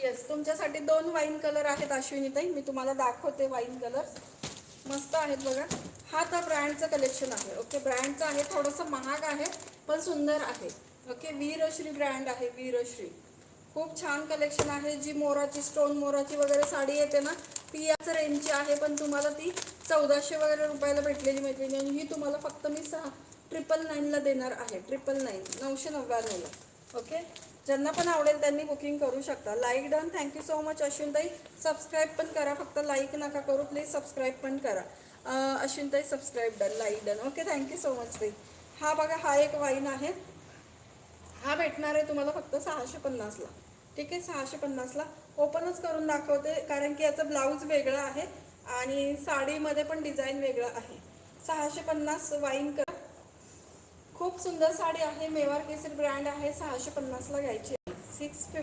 Yes, तुमच्यासाठी 2 wine colour आहेत अश्विनीताई, मी तुम्हाला दाखवते वाईन कलर. मस्त आहेत बघा. हा तर ब्रँडचं कलेक्शन आहे. ओके, ब्रँडचं आहे, थोडंसं महाग आहे पण सुंदर आहे. ओके, वीरश्री ब्रँड आहे, वीरश्री. खूप छान कलेक्शन आहे. जी मोराची, स्टोन मोराची वगैरे साडी येते ना, ती याच रेंजची आहे, पण तुम्हाला ती 1400 वगैरे रुपयाला भेटलेली मैत्रिणी. आणि ही तुम्हाला फक्त मी 999ला देणार आहे. 999, 999ला. ओके, ज्यांना पण आवडेल त्यांनी बुकिंग करू शकता. Like done. Thank you so much अश्विनताई. सबस्क्राईब पण करा, फक्त लाईक नका करू प्लीज, सबस्क्राईब पण करा. अश्विनताई subscribe done, like done. Okay, thank you so much ताई. हा बघा, हा एक वाईन आहे. हा भेटणार आहे तुम्हाला फक्त 650ला. ठीक आहे, 650ला. ओपनच करून दाखवते कारण की याचं ब्लाऊज वेगळं आहे आणि साडीमध्ये पण डिझाईन वेगळं आहे. 650 वाईन कर. खूप सुंदर साडी आहे, मेवार केसरी ब्रँड आहे. 650ला घ्यायची आहे. 650